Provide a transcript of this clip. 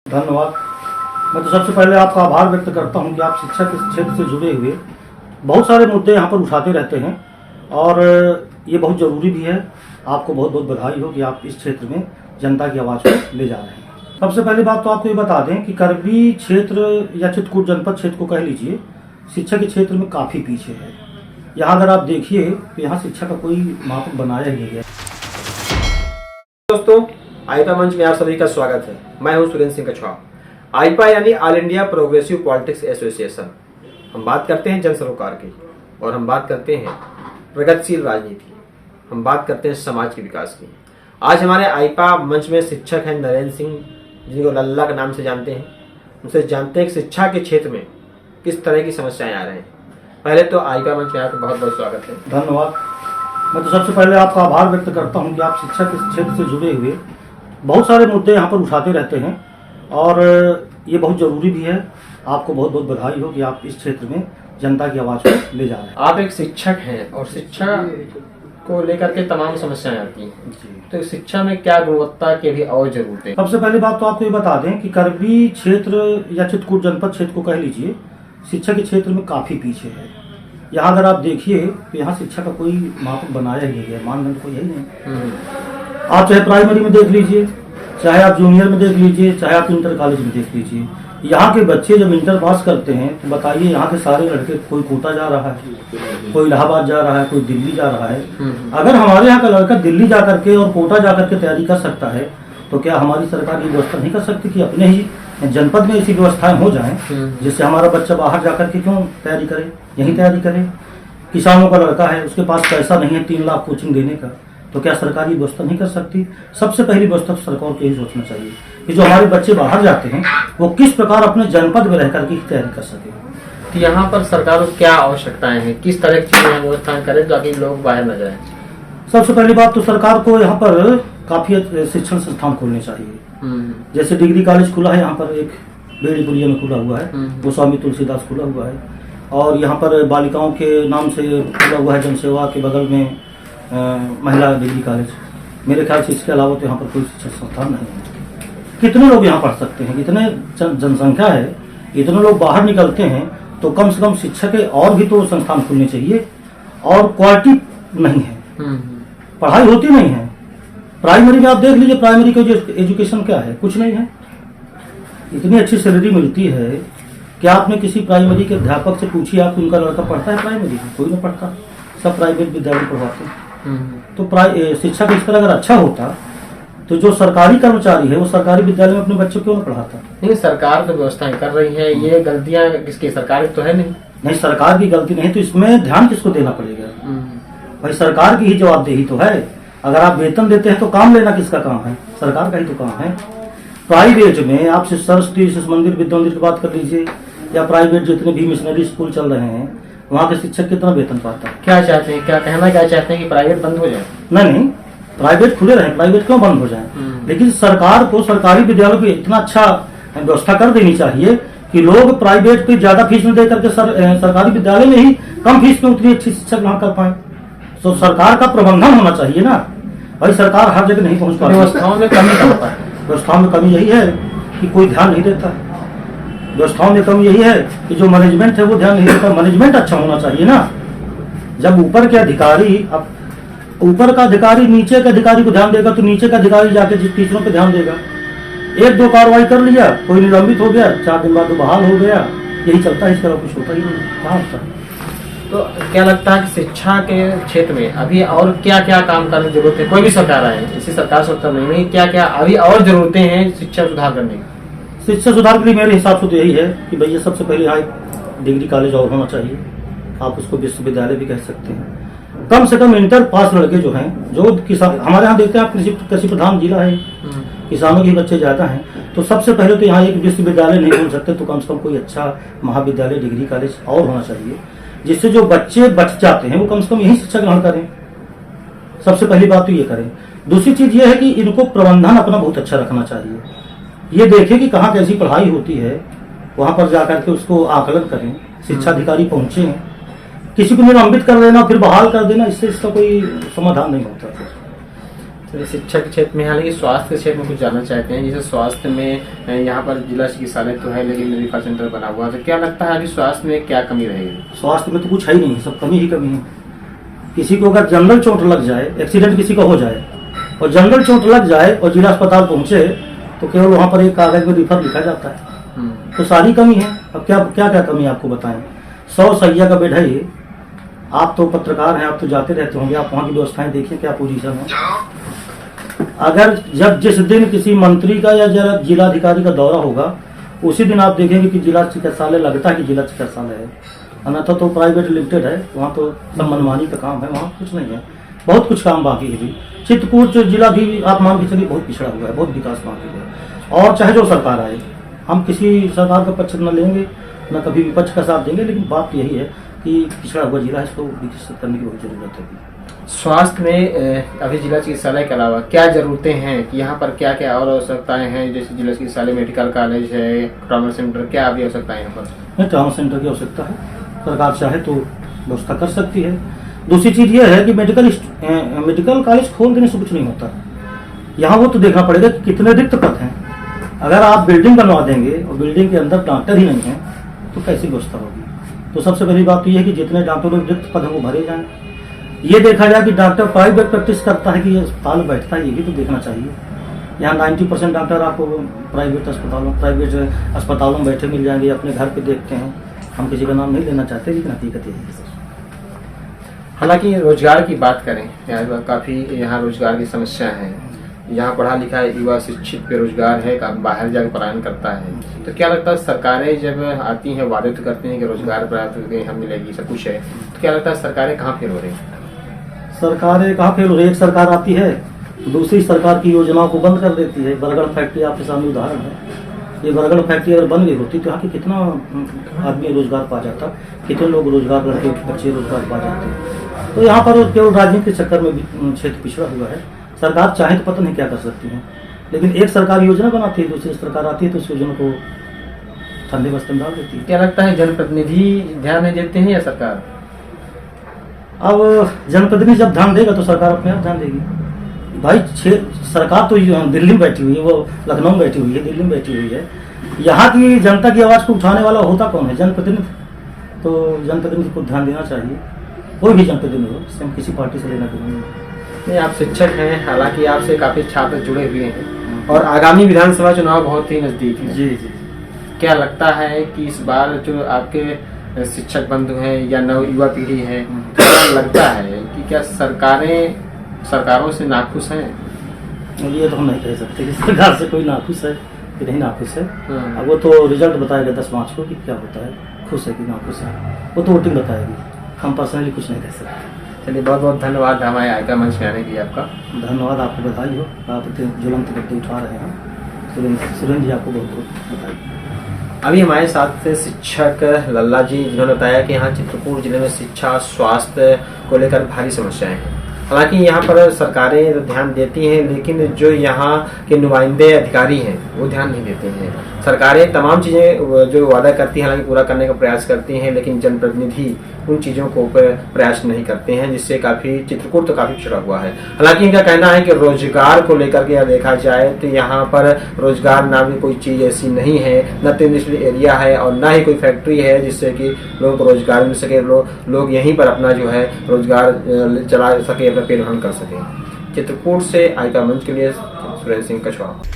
धन्यवाद। मैं तो सबसे पहले आपका आभार व्यक्त करता हूं कि आप शिक्षा के क्षेत्र से जुड़े हुए बहुत सारे मुद्दे यहां पर उठाते रहते हैं और ये बहुत ज़रूरी भी है। आपको बहुत बहुत बधाई हो कि आप इस क्षेत्र में जनता की आवाज़ को ले जा रहे हैं। सबसे पहली बात तो आपको ये बता दें कि करबी क्षेत्र या चित्रकूट जनपद क्षेत्र को कह लीजिए, शिक्षा के क्षेत्र में काफ़ी पीछे है। यहाँ अगर आप देखिए तो यहाँ शिक्षा का कोई मापक बनाया ही नहीं गया। दोस्तों, आईपा मंच में आप सभी का स्वागत है। मैं हूं सुरेंद्र सिंह कछुआ। आईपा यानी all India progressive politics association. हम बात करते हैं जन सरोकार की और हम बात करते हैं प्रगतिशील राजनीति, हम बात करते हैं समाज के विकास की। आज हमारे आईपा मंच में शिक्षक हैं नरेंद्र सिंह, जिनको लल्ला के नाम से जानते हैं। उनसे जानते हैं कि शिक्षा के क्षेत्र में किस तरह की समस्याएं आ रही हैं। पहले तो आईपा मंच में आपका बहुत बहुत स्वागत है। धन्यवाद। मैं तो सबसे पहले आपका आभार व्यक्त करता हूं कि आप शिक्षा के क्षेत्र से जुड़े हुए बहुत सारे मुद्दे यहाँ पर उठाते रहते हैं और ये बहुत ज़रूरी भी है। आपको बहुत बहुत बधाई हो कि आप इस क्षेत्र में जनता की आवाज़ को ले जा रहे हैं। आप एक शिक्षक हैं और शिक्षा को लेकर के तमाम समस्याएं आती हैं, तो शिक्षा में क्या गुणवत्ता के भी और जरूरत है? सबसे पहली बात तो आपको ये बता दें कि करबी क्षेत्र या चित्रकूट जनपद क्षेत्र को कह लीजिए, शिक्षा के क्षेत्र में काफ़ी पीछे है। यहाँ अगर आप देखिए तो यहाँ शिक्षा का कोई मापक बनाया ही नहीं है, मानदंड कोई यही नहीं। आप चाहे प्राइमरी में देख लीजिए, चाहे आप जूनियर में देख लीजिए, चाहे आप इंटर कॉलेज में देख लीजिए। यहाँ के बच्चे जब इंटर पास करते हैं तो बताइए यहाँ के सारे लड़के, कोई कोटा जा रहा है, कोई इलाहाबाद जा रहा है, कोई दिल्ली जा रहा है। अगर हमारे यहाँ का लड़का दिल्ली जा करके और कोटा जा करके तैयारी कर सकता है तो क्या हमारी सरकार ये व्यवस्था नहीं कर सकती कि अपने ही जनपद में ऐसी व्यवस्थाएं हो जाएं जिससे हमारा बच्चा बाहर जाकर के क्यों तैयारी करे, यहीं तैयारी करे। किसानों का लड़का है, उसके पास पैसा नहीं है 3 लाख कोचिंग देने का, तो क्या सरकार ये व्यवस्था नहीं कर सकती? सबसे पहली व्यवस्था सरकार को यही सोचना चाहिए कि जो हमारे बच्चे बाहर जाते हैं वो किस प्रकार अपने जनपद में रह करके तैयारी कर सके। तो यहाँ पर सरकार को क्या आवश्यकताएं हैं, किस तरह की चीजें व्यवस्थाएं करें ताकि लोग बाहर न जाएं? सबसे पहली बात तो सरकार को यहाँ पर काफी शिक्षण संस्थान खोलने चाहिए। जैसे डिग्री कॉलेज खुला है यहाँ पर, एक बेड़ीपुरिया में खुला हुआ है, गोस्वामी तुलसीदास खुला हुआ है, और यहाँ पर बालिकाओं के नाम से खुला हुआ है जनसेवा के बगल में महिला डिग्री कॉलेज। मेरे ख्याल से इसके अलावा तो यहाँ पर कोई शिक्षण संस्थान नहीं है। कितने लोग यहाँ पढ़ सकते हैं, इतने जनसंख्या है, इतने लोग बाहर निकलते हैं, तो कम से कम शिक्षा के और भी तो संस्थान खुलने चाहिए। और क्वालिटी नहीं है, पढ़ाई होती नहीं है। प्राइमरी में आप देख लीजिए, प्राइमरी का जो एजुकेशन क्या है, कुछ नहीं है। इतनी अच्छी सैलरी मिलती है, क्या आपने किसी प्राइमरी के अध्यापक से पूछिए आप उनका लड़का पढ़ता है प्राइमरी में? कोई नहीं पढ़ता, सब प्राइवेट विद्यालय पढ़वाते हैं। तो शिक्षा का स्तर अगर अच्छा होता तो जो सरकारी कर्मचारी है वो सरकारी विद्यालय में अपने बच्चों क्यों न पढ़ाता? नहीं, सरकार तो व्यवस्थाएं कर रही है, ये गलतियां किसकी? सरकार तो है नहीं, सरकार की गलती नहीं तो इसमें ध्यान किसको देना पड़ेगा? भाई सरकार की ही जवाबदेही तो है। अगर आप वेतन देते हैं तो काम लेना किसका काम है? सरकार का ही तो काम है। प्राइवेट में आप सरस्वती शिशु मंदिर, विद्या मंदिर की बात कर लीजिए, या प्राइवेट जितने भी मिशनरी स्कूल चल रहे हैं, वहाँ के शिक्षक कितना वेतन पाता है? क्या चाहते हैं, क्या कहना क्या चाहते हैं कि प्राइवेट बंद हो जाए? नहीं, प्राइवेट खुले रहे, प्राइवेट क्यों बंद हो जाए? लेकिन सरकार को सरकारी विद्यालयों की इतना अच्छा व्यवस्था कर देनी चाहिए कि लोग प्राइवेट पे ज्यादा फीस में दे करके सरकारी विद्यालय में ही कम फीस में उतनी अच्छी शिक्षा ग्रहण कर पाए। तो सरकार का प्रबंधन होना चाहिए ना भाई। सरकार हर जगह नहीं पहुंच पाती, व्यवस्थाओं में कमी होता है। व्यवस्थाओं में कमी यही है कि कोई ध्यान नहीं देता। व्यवस्थाओं में कमी यही है कि जो मैनेजमेंट है वो ध्यान नहीं देता। मैनेजमेंट अच्छा होना चाहिए ना। जब ऊपर के अधिकारी, अब ऊपर का अधिकारी नीचे के अधिकारी को ध्यान देगा तो नीचे का अधिकारी जाके टीचरों पे ध्यान देगा। 1-2 कार्रवाई कर लिया, कोई निलंबित हो गया, 4 दिन बाद वो बहाल हो गया, यही चलता है। इसके अलावा कुछ होता ही नहीं। कहाँ होता है? तो क्या लगता है कि शिक्षा के क्षेत्र में अभी और क्या क्या काम करने की जरूरत है? कोई भी सरकार आए, इसी सरकार से उत्तर नहीं, क्या क्या अभी और जरूरतें हैं शिक्षा सुधार करने की? शिक्षा सुधार के लिए मेरे हिसाब से तो यही है कि भैया सबसे पहले यहाँ डिग्री कॉलेज और होना चाहिए। आप उसको विश्वविद्यालय भी कह सकते हैं। कम से कम इंटर पास लड़के जो हैं, जो किसान, हमारे यहाँ देखते हैं आप कृषि प्रधान जिला है, किसानों के बच्चे ज्यादा हैं, तो सबसे पहले तो यहाँ एक विश्वविद्यालय नहीं बोल सकते, तो कम से कम कोई अच्छा महाविद्यालय, डिग्री कॉलेज और होना चाहिए, जिससे जो बच्चे बच जाते हैं वो कम से कम यही शिक्षा ग्रहण करें। सबसे पहली बात तो ये करें। दूसरी चीज ये है कि इनको प्रबंधन अपना बहुत अच्छा रखना चाहिए। ये देखें कि कहाँ कैसी पढ़ाई होती है, वहां पर जाकर के उसको आकलन करें, शिक्षा अधिकारी पहुंचे। किसी को निलंबित कर देना फिर बहाल कर देना, इससे इसका कोई समाधान नहीं होता। शिक्षा के क्षेत्र में, हालांकि स्वास्थ्य के क्षेत्र में कुछ जानना चाहते हैं। जैसे स्वास्थ्य में यहाँ पर जिला चिकित्सालय तो है, लेकिन मेडिकल सेंटर बना हुआ है, तो क्या लगता है कि स्वास्थ्य में क्या कमी रहेगी? स्वास्थ्य में तो कुछ है ही नहीं, सब कमी ही कमी है। किसी को अगर जनरल चोट लग जाए, एक्सीडेंट किसी का हो जाए और जनरल चोट लग जाए और जिला अस्पताल पहुंचे तो केवल वहां पर एक कागज में रिफर लिखा जाता है। तो सारी कमी है। अब क्या क्या क्या कमी आपको बताएं। 100 सैया का बेड है ये। आप तो पत्रकार हैं, आप तो जाते रहते होंगे, आप वहाँ की व्यवस्थाएं देखिए क्या पोजीशन है। अगर जब जिस दिन किसी मंत्री का या जिलाधिकारी का दौरा होगा उसी दिन आप देखेंगे कि जिला चिकित्सालय लगता है कि जिला चिकित्सालय है, अन्यथा तो प्राइवेट लिमिटेड है, वहाँ तो सब मनमानी का काम है, वहाँ कुछ नहीं है। बहुत कुछ काम बाकी है। चित्रकूट जिला भी आप मान के चलिए बहुत पिछड़ा हुआ है, बहुत विकास बाकी है। और चाहे जो सरकार आए, हम किसी सरकार का पक्ष न लेंगे न कभी विपक्ष का साथ देंगे, लेकिन बात यही है कि पिछड़ा हुआ जिला है, इसको विकसित करने की बहुत जरूरत है। स्वास्थ्य में अभी जिला चिकित्सालय के अलावा क्या जरूरतें हैं कि यहाँ पर क्या क्या और आवश्यकताएं हैं? जैसे जिला चिकित्सालय, मेडिकल कॉलेज है, ट्रॉमा सेंटर, क्या अभी आवश्यकताएं यहाँ पर? नहीं, ट्रॉमा सेंटर की आवश्यकता है, सरकार चाहे तो व्यवस्था कर सकती है। दूसरी चीज ये है कि मेडिकल कॉलेज खोल देने से कुछ नहीं होता। यहाँ वो तो देखना पड़ेगा कि कितने रिक्त पद हैं। अगर आप बिल्डिंग बनवा देंगे और बिल्डिंग के अंदर डॉक्टर ही नहीं है तो कैसी व्यवस्था होगी? तो सबसे पहली बात तो ये है कि जितने डॉक्टरों के रिक्त पद हैं वो भरे जाएं। ये देखा जाए कि डॉक्टर प्राइवेट प्रैक्टिस करता है कि ये अस्पताल में बैठता है, ये भी तो देखना चाहिए। यहाँ 90% डॉक्टर आपको प्राइवेट अस्पतालों में बैठे मिल जाएंगे, अपने घर पे देखते हैं। हम किसी का नाम नहीं लेना चाहते, लेकिन हकीकत यही है। हालांकि रोजगार की बात करें, काफी यहाँ रोजगार की समस्या है। यहाँ पढ़ा लिखा युवा शिक्षित बेरोजगार है, बाहर जाकर पलायन करता है। तो क्या लगता है सरकारें जब आती हैं वादे तो करती हैं कि रोजगार प्राप्त हम मिलेगी, सब कुछ है, तो क्या लगता है सरकारें कहाँ फेल हो रही हैं? सरकारें कहाँ फेल हो रही है? एक सरकार आती है, दूसरी सरकार की योजनाओं को बंद कर देती है। बरगढ़ फैक्ट्री आपके सामने उदाहरण है। ये बरगढ़ फैक्ट्री अगर बन गई होती तो यहाँ के कितना आदमी रोजगार पा जाता, कितने लोग रोजगार, लड़के बच्चे रोजगार पा जाते। तो यहाँ पर केवल राजनीति के चक्कर में क्षेत्र पिछड़ा हुआ है। सरकार चाहे तो पता नहीं क्या कर सकती है, लेकिन एक सरकार योजना बनाती है, दूसरी सरकार आती है तो उस योजना को ठंडे बस्ते में डाल देती है। क्या लगता है जनप्रतिनिधि ध्यान नहीं देते हैं या सरकार? अब जनप्रतिनिधि जब ध्यान देगा तो सरकार अपने आप ध्यान देगी। भाई सरकार तो दिल्ली में बैठी हुई है, वो लखनऊ में बैठी हुई है, दिल्ली में बैठी हुई है। यहाँ की जनता की आवाज को उठाने वाला होता कौन है? जनप्रतिनिधि। तो जनप्रतिनिधि को ध्यान देना चाहिए, कोई भी जनप्रतिनिधि हो, इससे हम किसी पार्टी से लेना देना नहीं। आप शिक्षक हैं, हालांकि आपसे काफी छात्र जुड़े हुए हैं और आगामी विधानसभा चुनाव बहुत ही नजदीक है। जी जी। क्या लगता है कि इस बार जो आपके शिक्षक बंधु हैं या नव युवा पीढ़ी है, क्या लगता है कि क्या सरकारों से नाखुश हैं? ये तो हम नहीं कह सकते कि सरकार से कोई नाखुश है कि नहीं नाखुश है। अब वो तो रिजल्ट बताएगा 10 मार्च को कि क्या होता है, खुश है कि नाखुश है, वो तो वोटिंग बताएगी। हम पर्सनली कुछ नहीं कह सकते। चलिए, बहुत बहुत धन्यवाद हमारे आइका मंच में आने के लिए आपका। धन्यवाद, आपको बधाई हो, आप ज्वलंत करके उठा रहे हैं। सुरेंद्र जी, आपको बहुत बहुत बधाई। अभी हमारे साथ थे शिक्षक लल्ला जी, जिन्होंने बताया कि यहाँ चित्रकूट जिले में शिक्षा स्वास्थ्य को लेकर भारी समस्याएं हैं। हालांकि यहाँ पर सरकारें ध्यान देती हैं, लेकिन जो यहाँ के नुमाइंदे अधिकारी हैं वो ध्यान नहीं देते हैं। सरकारें तमाम चीज़ें जो वादा करती हैं हालांकि पूरा करने का प्रयास करती हैं, लेकिन जनप्रतिनिधि उन चीज़ों को प्रयास नहीं करते हैं, जिससे काफ़ी चित्रकूट तो काफ़ी पिछड़ा हुआ है। हालांकि इनका कहना है कि रोजगार को लेकर के देखा जाए तो यहाँ पर रोजगार नाम की कोई चीज़ ऐसी नहीं है, न तो इंडस्ट्रियल एरिया है और न ही कोई फैक्ट्री है जिससे कि लोगों को रोजगार मिल सके, लोग यहीं पर अपना जो है रोजगार चला सके, अपना पेट भरण कर सके। चित्रकूट से आइका मंच के लिए सुरेंद्र सिंह कछवाहा।